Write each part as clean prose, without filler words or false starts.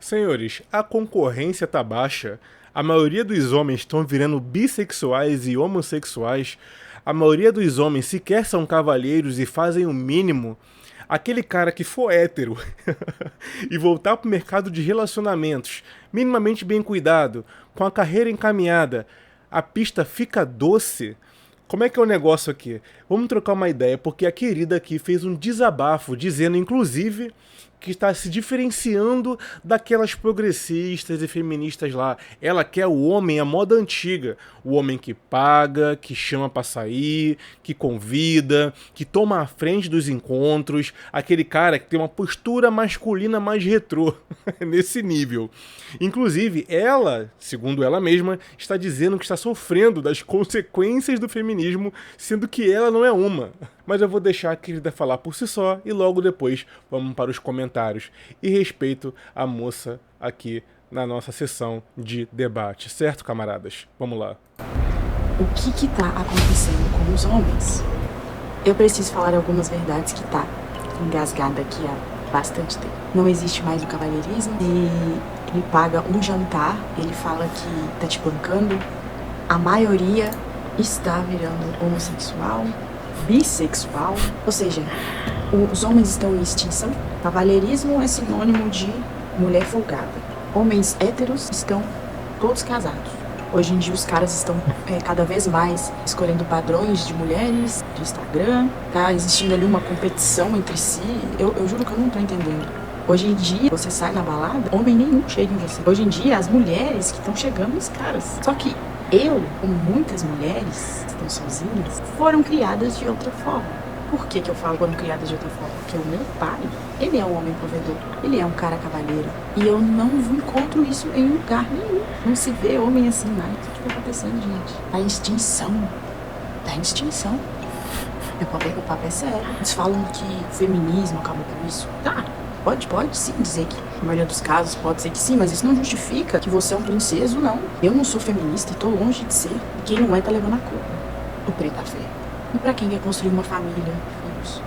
Senhores, a concorrência tá baixa. A maioria dos homens estão virando bissexuais e homossexuais. A maioria dos homens sequer são cavalheiros e fazem o mínimo. Aquele cara que for hétero e voltar pro mercado de relacionamentos, minimamente bem cuidado, com a carreira encaminhada, a pista fica doce. Como é que é o negócio aqui? Vamos trocar uma ideia, porque a querida aqui fez um desabafo, dizendo, inclusive, que está se diferenciando daquelas progressistas e feministas lá. Ela quer o homem à moda antiga. O homem que paga, que chama pra sair, que convida, que toma a frente dos encontros. Aquele cara que tem uma postura masculina mais retrô. Nesse nível. Inclusive, ela, segundo ela mesma, está dizendo que está sofrendo das consequências do feminismo, sendo que ela não é uma. Mas eu vou deixar a querida falar por si só e logo depois vamos para os comentários e respeito a moça aqui na nossa sessão de debate, certo, camaradas? Vamos lá. O que tá acontecendo com os homens? Eu preciso falar algumas verdades que tá engasgada aqui há bastante tempo. Não existe mais o cavalheirismo e ele paga um jantar, ele fala que tá te bancando. A maioria está virando homossexual, bissexual, ou seja, os homens estão em extinção. Cavalheirismo é sinônimo de mulher folgada. Homens héteros estão todos casados. Hoje em dia os caras estão cada vez mais escolhendo padrões de mulheres, de Instagram. Tá existindo ali uma competição entre si. Eu juro que eu não tô entendendo. Hoje em dia, você sai na balada, homem nenhum chega em você. Hoje em dia, as mulheres que estão chegando nos caras. Só que eu, como muitas mulheres que estão sozinhas, foram criadas de outra forma. Por que eu falo foram criadas de outra forma? Porque o meu pai, ele é um homem provedor, ele é um cara cavalheiro. E eu não encontro isso em lugar nenhum. Não se vê homem assim mais. O que tá acontecendo, gente? Tá em extinção. Tá em extinção. O papo é sério. Eles falam que o feminismo acabou com isso. Tá. Pode sim dizer que, na maioria dos casos, pode ser que sim, mas isso não justifica que você é um princeso, não. Eu não sou feminista e tô longe de ser. E quem não é tá levando a culpa. O preto tá feio. E pra quem quer construir uma família, filhos?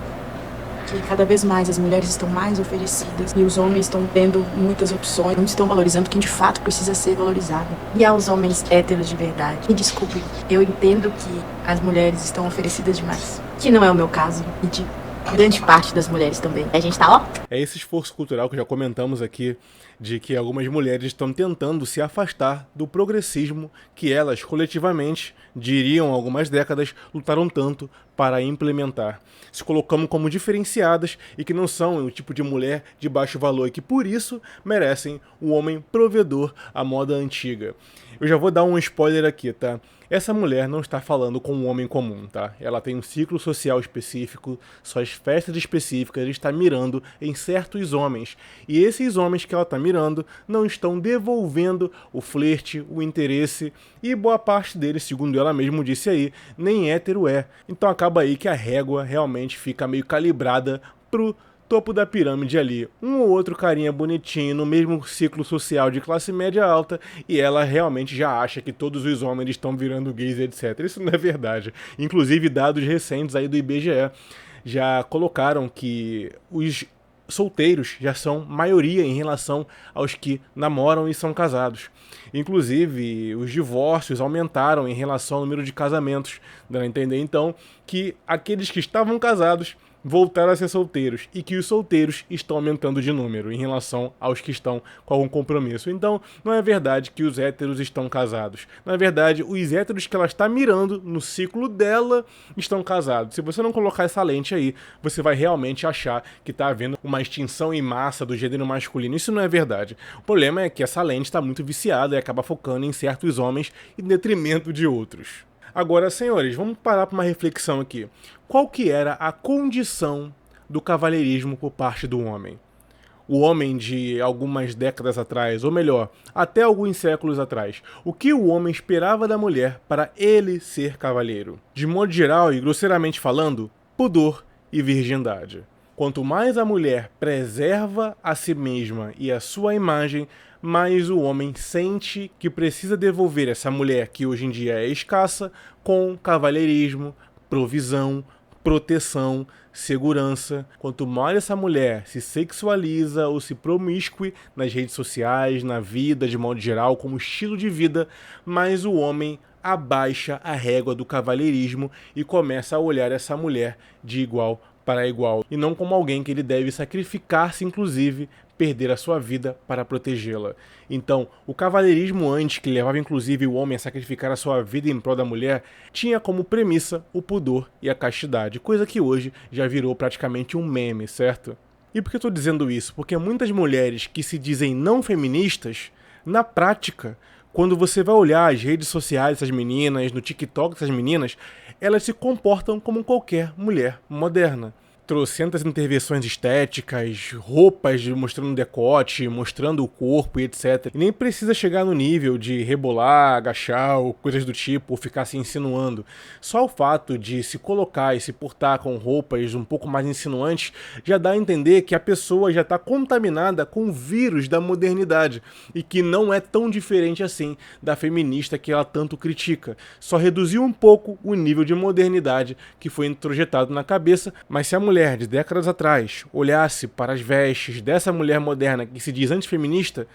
Que cada vez mais as mulheres estão mais oferecidas e os homens estão tendo muitas opções, não estão valorizando quem de fato precisa ser valorizado. E aos homens héteros de verdade, me desculpe, eu entendo que as mulheres estão oferecidas demais. Que não é o meu caso. E de grande parte das mulheres também. A gente tá, ó. É esse esforço cultural que já comentamos aqui, de que algumas mulheres estão tentando se afastar do progressismo que elas, coletivamente, diriam há algumas décadas, lutaram tanto para implementar. Se colocando como diferenciadas e que não são o tipo de mulher de baixo valor e que, por isso, merecem o homem provedor à moda antiga. Eu já vou dar um spoiler aqui, tá? Essa mulher não está falando com um homem comum, tá? Ela tem um ciclo social específico, suas festas específicas, está mirando em certos homens. E esses homens que ela está mirando não estão devolvendo o flerte, o interesse, e boa parte deles, segundo ela mesma disse aí, nem hétero é. Então acaba aí que a régua realmente fica meio calibrada pro topo da pirâmide ali, um ou outro carinha bonitinho no mesmo ciclo social de classe média alta e ela realmente já acha que todos os homens estão virando gays, etc. Isso não é verdade. Inclusive dados recentes aí do IBGE já colocaram que os solteiros já são maioria em relação aos que namoram e são casados. Inclusive, os divórcios aumentaram em relação ao número de casamentos, dando a entender então que aqueles que estavam casados voltaram a ser solteiros e que os solteiros estão aumentando de número em relação aos que estão com algum compromisso. Então, não é verdade que os héteros estão casados. Na verdade, os héteros que ela está mirando no ciclo dela estão casados. Se você não colocar essa lente aí, você vai realmente achar que está havendo uma extinção em massa do gênero masculino. Isso não é verdade. O problema é que essa lente está muito viciada e acaba focando em certos homens em detrimento de outros. Agora, senhores, vamos parar para uma reflexão aqui. Qual que era a condição do cavalheirismo por parte do homem? O homem de algumas décadas atrás, ou melhor, até alguns séculos atrás. O que o homem esperava da mulher para ele ser cavalheiro? De modo geral e grosseiramente falando, pudor e virgindade. Quanto mais a mulher preserva a si mesma e a sua imagem, mais o homem sente que precisa devolver essa mulher que hoje em dia é escassa com cavalheirismo, provisão, proteção, segurança. Quanto mais essa mulher se sexualiza ou se promiscue nas redes sociais, na vida de modo geral, como estilo de vida, mais o homem abaixa a régua do cavalheirismo e começa a olhar essa mulher de igual para igual, e não como alguém que ele deve sacrificar-se, inclusive perder a sua vida para protegê-la. Então, o cavalheirismo antes, que levava inclusive o homem a sacrificar a sua vida em prol da mulher, tinha como premissa o pudor e a castidade, coisa que hoje já virou praticamente um meme, certo? E por que eu estou dizendo isso? Porque muitas mulheres que se dizem não feministas, na prática, quando você vai olhar as redes sociais dessas meninas, no TikTok dessas meninas, elas se comportam como qualquer mulher moderna. Trocentas intervenções estéticas, roupas mostrando decote, mostrando o corpo e etc. E nem precisa chegar no nível de rebolar, agachar ou coisas do tipo, ou ficar se insinuando. Só o fato de se colocar e se portar com roupas um pouco mais insinuantes já dá a entender que a pessoa já está contaminada com o vírus da modernidade e que não é tão diferente assim da feminista que ela tanto critica. Só reduziu um pouco o nível de modernidade que foi introjetado na cabeça, mas se a mulher de décadas atrás olhasse para as vestes dessa mulher moderna que se diz antifeminista,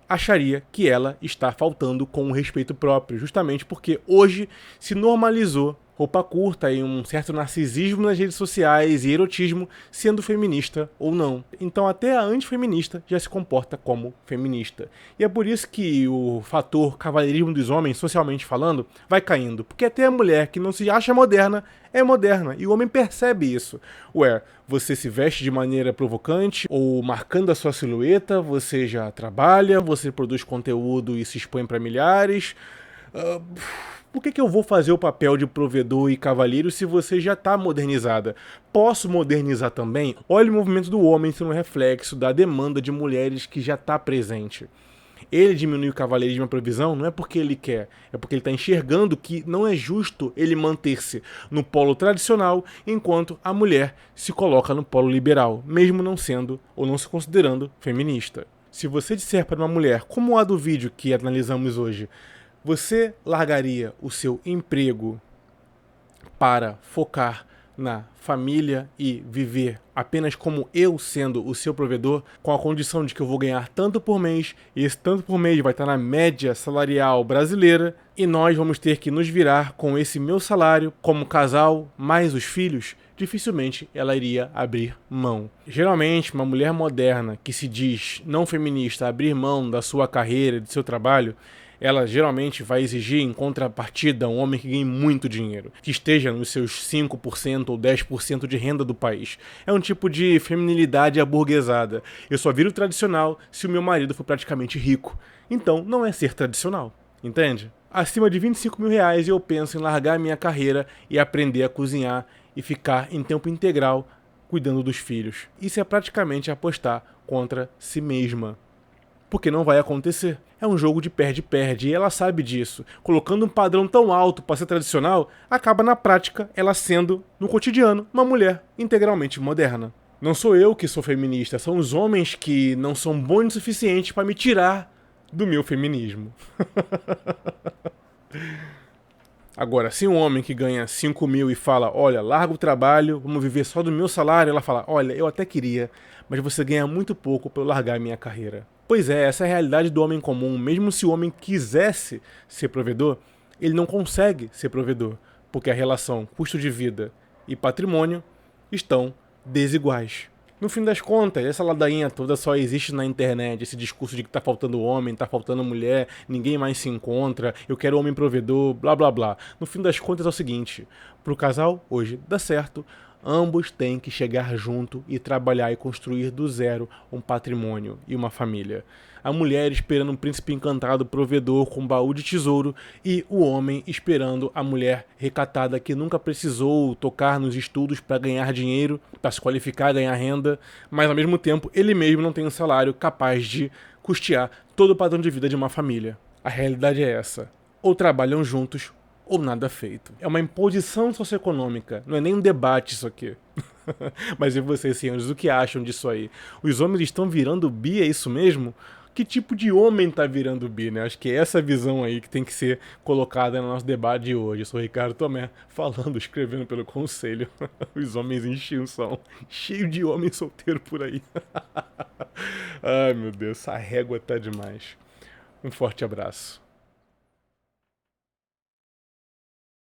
acharia que ela está faltando com o respeito próprio, justamente porque hoje se normalizou roupa curta e um certo narcisismo nas redes sociais e erotismo sendo feminista ou não. Então até a antifeminista já se comporta como feminista. E é por isso que o fator cavalheirismo dos homens, socialmente falando, vai caindo. Porque até a mulher que não se acha moderna é moderna e o homem percebe isso. Ué, você se veste de maneira provocante ou marcando a sua silhueta, você já trabalha, você produz conteúdo e se expõe para milhares. Por que eu vou fazer o papel de provedor e cavalheiro se você já está modernizada? Posso modernizar também? Olha o movimento do homem sendo um reflexo da demanda de mulheres que já está presente. Ele diminui o cavalheirismo e a provisão não é porque ele quer, é porque ele está enxergando que não é justo ele manter-se no polo tradicional enquanto a mulher se coloca no polo liberal, mesmo não sendo ou não se considerando feminista. Se você disser para uma mulher, como a do vídeo que analisamos hoje, você largaria o seu emprego para focar na família e viver apenas como eu sendo o seu provedor, com a condição de que eu vou ganhar tanto por mês, e esse tanto por mês vai estar na média salarial brasileira, e nós vamos ter que nos virar com esse meu salário como casal, mais os filhos? Dificilmente ela iria abrir mão. Geralmente, uma mulher moderna que se diz não feminista abrir mão da sua carreira, do seu trabalho, ela geralmente vai exigir em contrapartida um homem que ganhe muito dinheiro, que esteja nos seus 5% ou 10% de renda do país. É um tipo de feminilidade aburguesada. Eu só viro tradicional se o meu marido for praticamente rico. Então, não é ser tradicional, entende? Acima de 25 mil reais eu penso em largar minha carreira e aprender a cozinhar e ficar em tempo integral cuidando dos filhos. Isso é praticamente apostar contra si mesma. Porque não vai acontecer. É um jogo de perde-perde e ela sabe disso. Colocando um padrão tão alto para ser tradicional, acaba na prática ela sendo, no cotidiano, uma mulher integralmente moderna. Não sou eu que sou feminista, são os homens que não são bons o suficiente para me tirar do meu feminismo. Agora, se um homem que ganha 5 mil e fala, olha, larga o trabalho, vamos viver só do meu salário, ela fala, olha, eu até queria, mas você ganha muito pouco para eu largar a minha carreira. Pois é, essa é a realidade do homem comum. Mesmo se o homem quisesse ser provedor, ele não consegue ser provedor, porque a relação custo de vida e patrimônio estão desiguais. No fim das contas, essa ladainha toda só existe na internet, esse discurso de que tá faltando homem, tá faltando mulher, ninguém mais se encontra, eu quero homem provedor, blá blá blá. No fim das contas é o seguinte, pro casal hoje dá certo, ambos têm que chegar junto e trabalhar e construir do zero um patrimônio e uma família. A mulher esperando um príncipe encantado provedor com um baú de tesouro e o homem esperando a mulher recatada que nunca precisou tocar nos estudos para ganhar dinheiro, para se qualificar, ganhar renda, mas ao mesmo tempo ele mesmo não tem um salário capaz de custear todo o padrão de vida de uma família. A realidade é essa. Ou trabalham juntos ou nada feito. É uma imposição socioeconômica, não é nem um debate isso aqui. Mas e vocês, senhores, o que acham disso aí? Os homens estão virando bi, é isso mesmo? que tipo de homem tá virando bi, né? Acho que é essa visão aí que tem que ser colocada no nosso debate de hoje. Eu sou o Ricardo Tomé, falando, escrevendo pelo Conselho. Os homens em extinção. Cheio de homem solteiro por aí. Ai, meu Deus, essa régua tá demais. Um forte abraço.